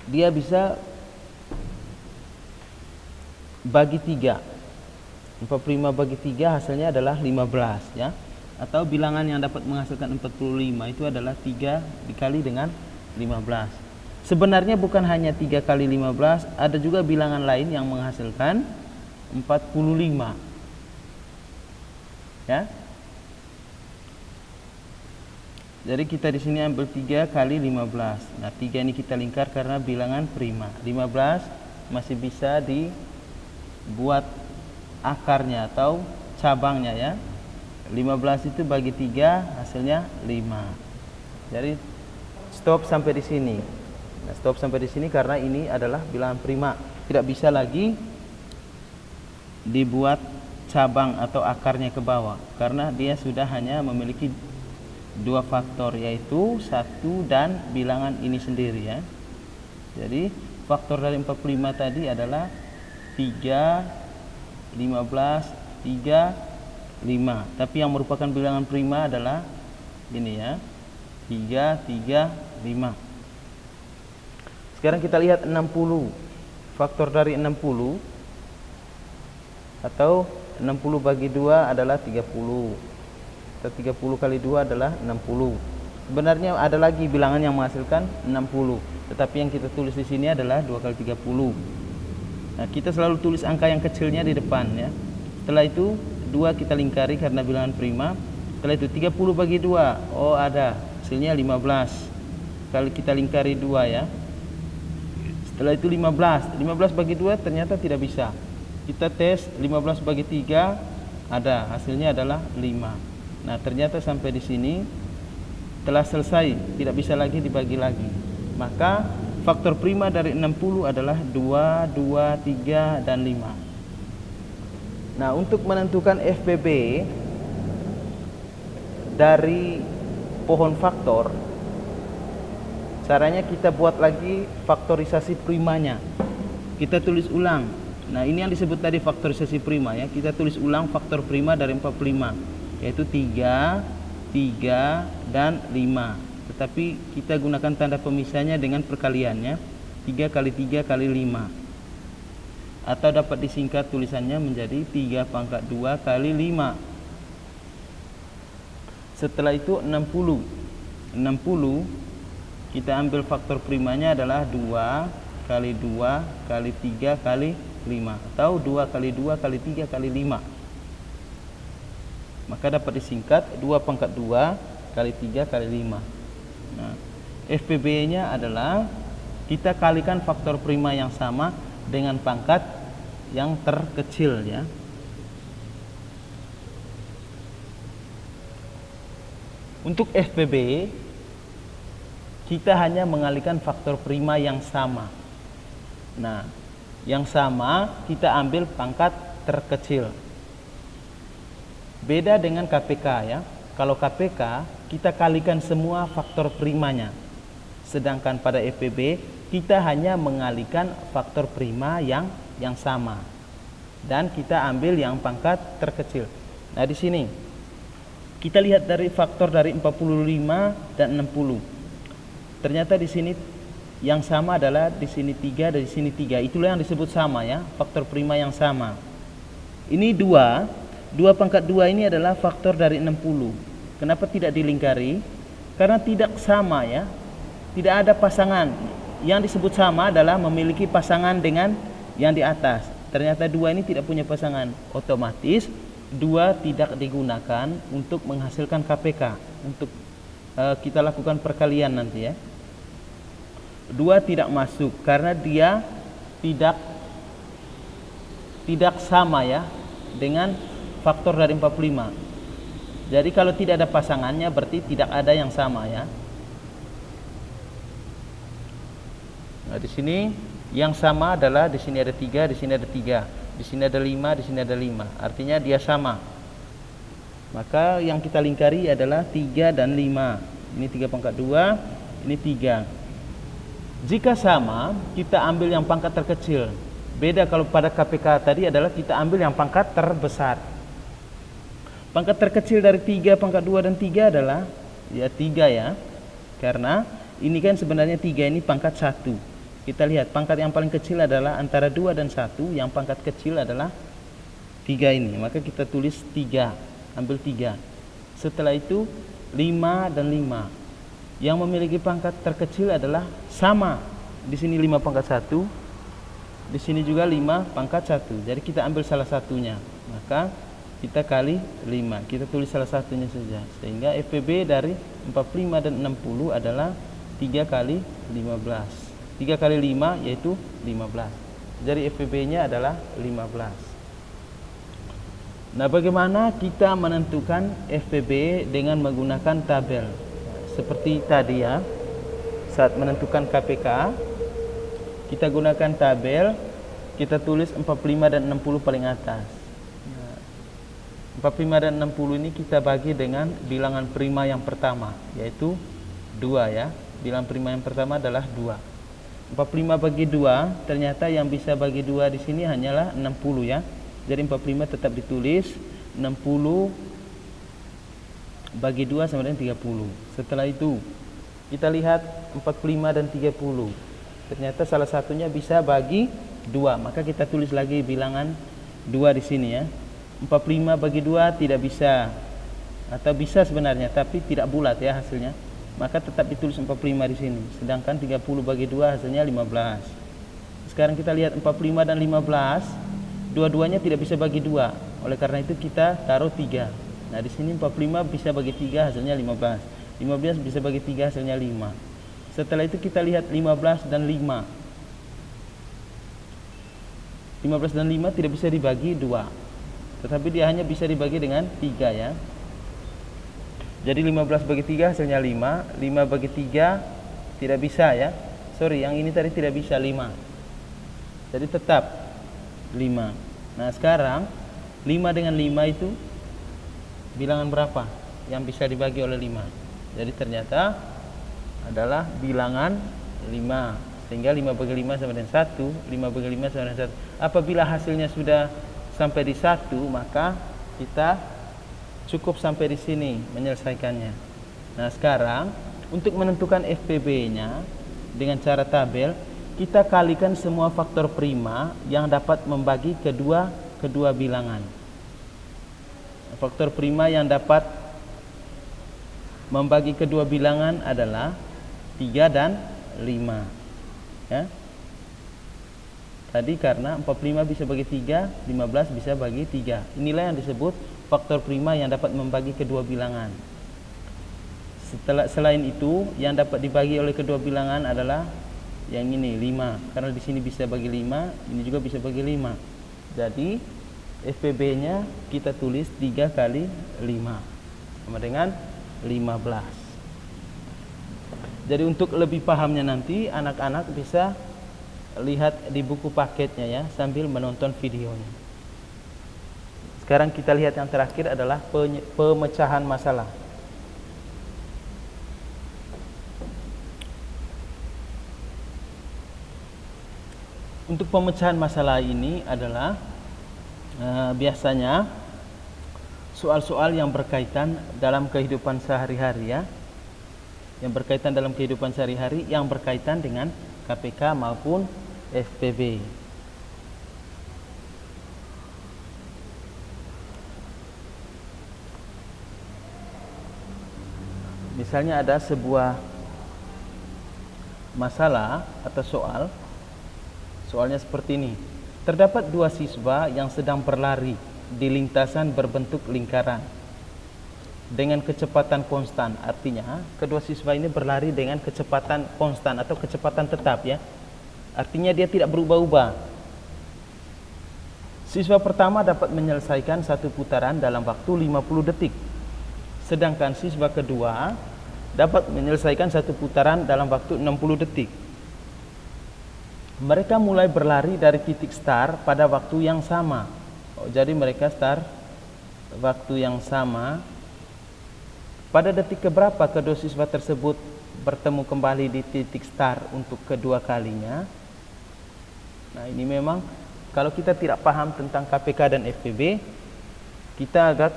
dia bisa bagi 3. 45 bagi 3 hasilnya adalah 15 ya. Atau bilangan yang dapat menghasilkan 45 itu adalah 3 dikali dengan 15. Sebenarnya bukan hanya 3 kali 15, ada juga bilangan lain yang menghasilkan 45. Ya. Jadi kita di sini ambil 3 kali 15. Nah, 3 ini kita lingkar karena bilangan prima. 15 masih bisa dibuat akarnya atau cabangnya ya. 15 itu bagi 3 hasilnya 5. Jadi stop sampai di sini. Nah, stop sampai di sini karena ini adalah bilangan prima. Tidak bisa lagi dibuat cabang atau akarnya ke bawah karena dia sudah hanya memiliki 2 faktor, yaitu 1 dan bilangan ini sendiri ya. Jadi faktor dari 45 tadi adalah 3, 15, 3, 5. Tapi yang merupakan bilangan prima adalah ini ya, 3, 3, 5. Sekarang kita lihat 60. Faktor dari 60 atau 60 bagi 2 adalah 30. Atau 30 kali 2 adalah 60. Sebenarnya ada lagi bilangan yang menghasilkan 60, tetapi yang kita tulis di sini adalah 2 kali 30. Nah, kita selalu tulis angka yang kecilnya di depan ya. Setelah itu 2 kita lingkari karena bilangan prima. Setelah itu 30 bagi 2, oh ada, hasilnya 15. Kali kita lingkari 2 ya. Setelah itu 15 bagi 2 ternyata tidak bisa. Kita tes 15 bagi 3, ada, hasilnya adalah 5. Nah, ternyata sampai di sini telah selesai, tidak bisa lagi dibagi lagi. Maka faktor prima dari 60 adalah 2, 2, 3, dan 5. Nah, untuk menentukan FPB dari pohon faktor, caranya kita buat lagi faktorisasi primanya. Kita tulis ulang. Nah, ini yang disebut tadi faktorisasi prima ya. Kita tulis ulang faktor prima dari 45, yaitu 3, 3, dan 5. Tetapi kita gunakan tanda pemisahnya dengan perkaliannya, 3 kali 3 kali 5. Atau dapat disingkat tulisannya menjadi 3 pangkat 2 kali 5. Setelah itu 60. 60 kita ambil faktor primanya adalah 2 kali 2 kali 3 kali 5. Atau 2 kali 2 kali 3 kali 5. Maka dapat disingkat 2 pangkat 2 kali 3 kali 5. Nah, FPB-nya adalah kita kalikan faktor prima yang sama dengan pangkat yang terkecil ya. Untuk FPB kita hanya mengalihkan faktor prima yang sama. Nah, yang sama kita ambil pangkat terkecil. Beda dengan KPK ya. Kalau KPK kita kalikan semua faktor primanya. Sedangkan pada FPB kita hanya mengalihkan faktor prima yang sama. Dan kita ambil yang pangkat terkecil. Nah, di sini kita lihat dari faktor dari 45 dan 60. Ternyata di sini yang sama adalah di sini 3 dan di sini 3. Itulah yang disebut sama ya, faktor prima yang sama. Ini 2 pangkat 2 ini adalah faktor dari 60. Kenapa tidak dilingkari? Karena tidak sama ya. Tidak ada pasangan. Yang disebut sama adalah memiliki pasangan dengan yang di atas. Ternyata 2 ini tidak punya pasangan. Otomatis 2 tidak digunakan untuk menghasilkan KPK. Untuk kita lakukan perkalian nanti ya. 2 tidak masuk karena dia tidak sama ya dengan faktor dari 45. Jadi kalau tidak ada pasangannya berarti tidak ada yang sama ya. Nah, di sini yang sama adalah di sini ada 3, di sini ada 3, di sini ada 5, di sini ada 5. Artinya dia sama. Maka yang kita lingkari adalah 3 dan 5. Ini 3 pangkat 2, ini 3. Jika sama, kita ambil yang pangkat terkecil. Beda kalau pada KPK tadi adalah kita ambil yang pangkat terbesar. Pangkat terkecil dari 3, pangkat 2 dan 3 adalah ya 3 ya. Karena ini kan sebenarnya 3 ini pangkat 1. Kita lihat pangkat yang paling kecil adalah antara 2 dan 1, yang pangkat kecil adalah 3 ini. Maka kita tulis 3, ambil 3. Setelah itu 5 dan 5. Yang memiliki pangkat terkecil adalah sama. Di sini 5 pangkat 1, di sini juga 5 pangkat 1. Jadi kita ambil salah satunya. Maka kita kali 5. Kita tulis salah satunya saja. Sehingga FPB dari 45 dan 60 adalah 3 kali 15. 3 kali 5 yaitu 15. Jadi FPB-nya adalah 15. Nah, bagaimana kita menentukan FPB dengan menggunakan tabel? Seperti tadi ya, saat menentukan KPK, kita gunakan tabel, kita tulis 45 dan 60 paling atas. Nah, 45 dan 60 ini kita bagi dengan bilangan prima yang pertama, yaitu 2 ya. Bilangan prima yang pertama adalah 2. 45 bagi 2, ternyata yang bisa bagi 2 di sini hanyalah 60 ya. Jadi 45 tetap ditulis, 60 bagi 2 sama dengan 30. Setelah itu kita lihat 45 dan 30. Ternyata salah satunya bisa bagi 2, maka kita tulis lagi bilangan 2 di sini ya. 45 bagi 2 tidak bisa, atau bisa sebenarnya tapi tidak bulat ya hasilnya. Maka tetap ditulis 45 di sini. Sedangkan 30 bagi 2 hasilnya 15. Sekarang kita lihat 45 dan 15, dua-duanya tidak bisa bagi 2. Oleh karena itu kita taruh 3. Nah, di sini 45 bisa bagi 3 hasilnya 15. 15 bisa bagi 3 hasilnya 5. Setelah itu kita lihat 15 dan 5. 15 dan 5 tidak bisa dibagi 2. Tetapi dia hanya bisa dibagi dengan 3 ya. Jadi 15 bagi 3 hasilnya 5. 5 bagi 3 tidak bisa ya. Sorry, yang ini tadi tidak bisa 5. Jadi tetap 5. Nah, sekarang 5 dengan 5 itu bilangan berapa yang bisa dibagi oleh 5? Jadi ternyata adalah bilangan 5. Sehingga 5 bagi 5 sama dengan 1, 5 bagi 5 sama dengan 1. Apabila hasilnya sudah sampai di 1, maka kita cukup sampai di sini menyelesaikannya. Nah, sekarang untuk menentukan FPB-nya dengan cara tabel, kita kalikan semua faktor prima yang dapat membagi kedua bilangan. Faktor prima yang dapat membagi kedua bilangan adalah 3 dan 5 ya. Tadi karena 45 bisa bagi 3, 15 bisa bagi 3. Inilah yang disebut faktor prima yang dapat membagi kedua bilangan. Selain itu, yang dapat dibagi oleh kedua bilangan adalah yang ini 5. Karena di sini bisa bagi 5, ini juga bisa bagi 5. Jadi FPB-nya kita tulis 3 kali 5 sama dengan 15. Jadi untuk lebih pahamnya nanti anak-anak bisa lihat di buku paketnya ya sambil menonton videonya. Sekarang kita lihat yang terakhir adalah pemecahan masalah. Untuk pemecahan masalah ini adalah biasanya soal-soal yang berkaitan dalam kehidupan sehari-hari ya. Yang berkaitan dalam kehidupan sehari-hari yang berkaitan dengan KPK maupun FPB. Misalnya ada sebuah masalah atau soal. Soalnya seperti ini. Terdapat 2 siswa yang sedang berlari di lintasan berbentuk lingkaran. dengan kecepatan konstan. Artinya kedua siswa ini berlari dengan kecepatan konstan atau kecepatan tetap ya. Artinya dia tidak berubah-ubah. Siswa pertama dapat menyelesaikan satu putaran dalam waktu 50 detik. Sedangkan siswa kedua dapat menyelesaikan satu putaran dalam waktu 60 detik. Mereka mulai berlari dari titik start pada waktu yang sama. Jadi mereka start waktu yang sama. Pada detik keberapa kedua siswa tersebut bertemu kembali di titik start untuk kedua kalinya? Nah, ini memang kalau kita tidak paham tentang KPK dan FPB, kita agak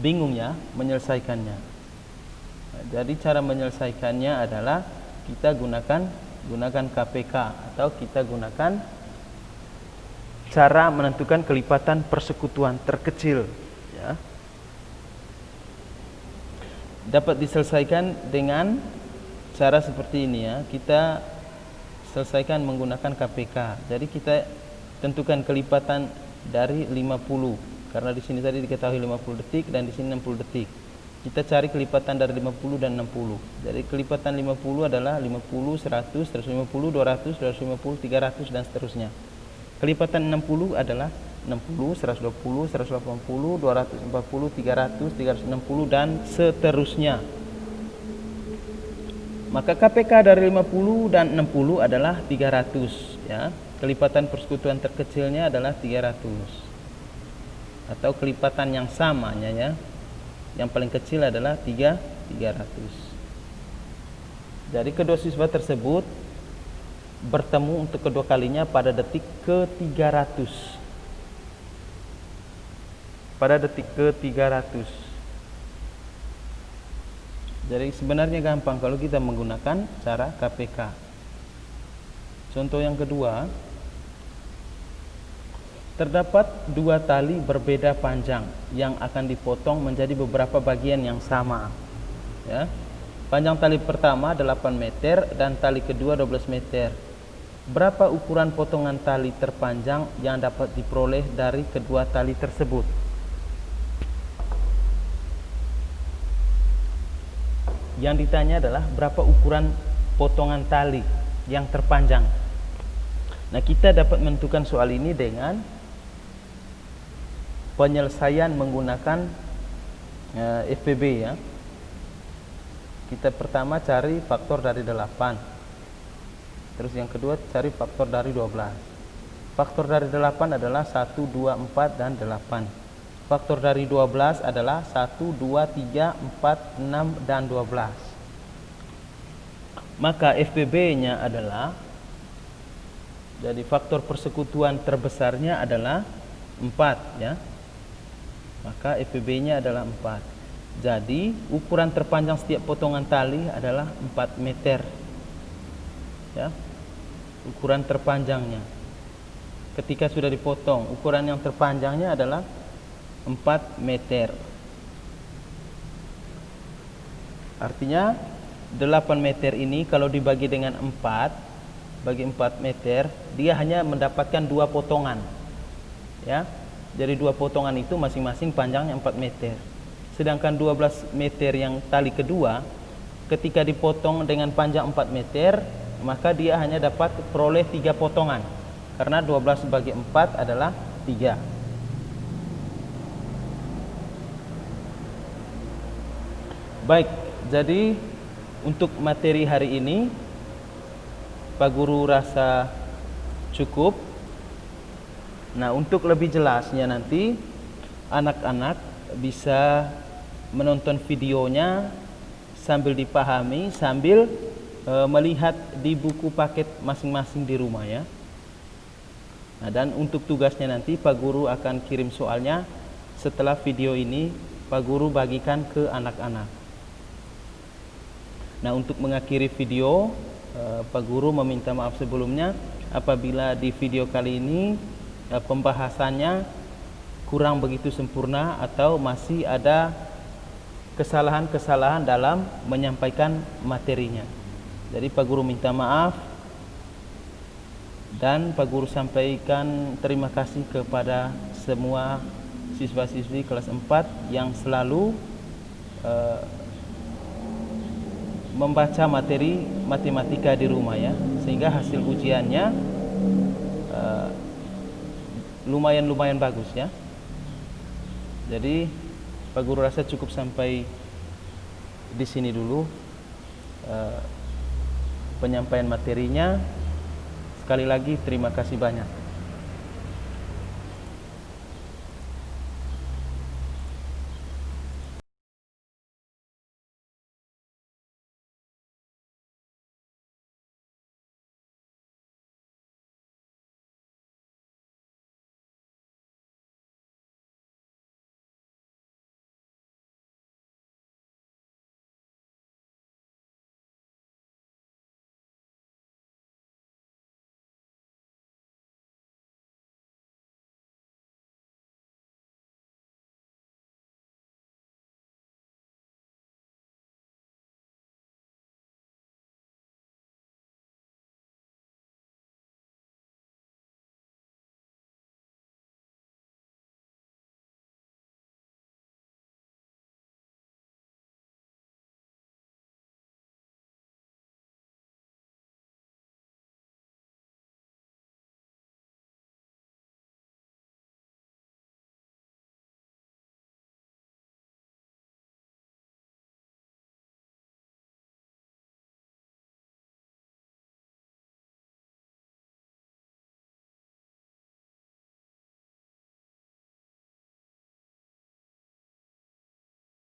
bingung ya menyelesaikannya. Nah, jadi cara menyelesaikannya adalah kita gunakan KPK atau kita gunakan cara menentukan kelipatan persekutuan terkecil ya. Dapat diselesaikan dengan cara seperti ini ya. Kita selesaikan menggunakan KPK. Jadi kita tentukan kelipatan dari 50 karena di sini tadi diketahui 50 detik dan di sini 60 detik. Kita cari kelipatan dari 50 dan 60. Jadi kelipatan 50 adalah 50, 100, 150, 200, 250, 300 dan seterusnya. Kelipatan 60 adalah 60, 120, 180, 240, 300, 360 dan seterusnya. Maka KPK dari 50 dan 60 adalah 300 ya. Kelipatan persekutuan terkecilnya adalah 300. Atau kelipatan yang samanya ya. Yang paling kecil adalah 300. Jadi kedua siswa tersebut bertemu untuk kedua kalinya pada detik ke-300. Pada detik ke-300. Jadi sebenarnya gampang kalau kita menggunakan cara KPK. Contoh yang kedua, terdapat dua tali berbeda panjang yang akan dipotong menjadi beberapa bagian yang sama ya. Panjang tali pertama 8 meter dan tali kedua 12 meter. Berapa ukuran potongan tali terpanjang yang dapat diperoleh dari kedua tali tersebut? Yang ditanya adalah berapa ukuran potongan tali yang terpanjang. Nah, kita dapat menentukan soal ini dengan penyelesaian menggunakan FPB ya. Kita pertama cari faktor dari 8. Terus yang kedua cari faktor dari 12. Faktor dari 8 adalah 1, 2, 4 dan 8. Faktor dari 12 adalah 1, 2, 3, 4, 6 dan 12. Maka FPB-nya adalah, jadi faktor persekutuan terbesarnya adalah 4 ya. Maka FPB-nya adalah 4. Jadi ukuran terpanjang setiap potongan tali adalah 4 meter ya. Ukuran terpanjangnya ketika sudah dipotong, ukuran yang terpanjangnya adalah 4 meter. Artinya 8 meter ini kalau dibagi dengan 4, bagi 4 meter, dia hanya mendapatkan 2 potongan ya. Jadi 2 potongan itu masing-masing panjangnya 4 meter. Sedangkan 12 meter yang tali kedua, ketika dipotong dengan panjang 4 meter, maka dia hanya dapat peroleh 3 potongan. Karena 12 bagi 4 adalah 3. Baik, jadi untuk materi hari ini Pak Guru rasa cukup. Nah, untuk lebih jelasnya nanti anak-anak bisa menonton videonya sambil dipahami, sambil melihat di buku paket masing-masing di rumah ya. Nah, dan untuk tugasnya nanti Pak Guru akan kirim soalnya setelah video ini Pak Guru bagikan ke anak-anak. Nah, untuk mengakhiri video, Pak Guru meminta maaf sebelumnya apabila di video kali ini pembahasannya kurang begitu sempurna atau masih ada kesalahan-kesalahan dalam menyampaikan materinya. Jadi Pak Guru minta maaf dan Pak Guru sampaikan terima kasih kepada semua siswa-siswi kelas 4 yang selalu membaca materi matematika di rumah ya, sehingga hasil ujiannya lumayan bagus ya. Jadi Pak Guru rasa cukup sampai di sini dulu penyampaian materinya. Sekali lagi terima kasih banyak.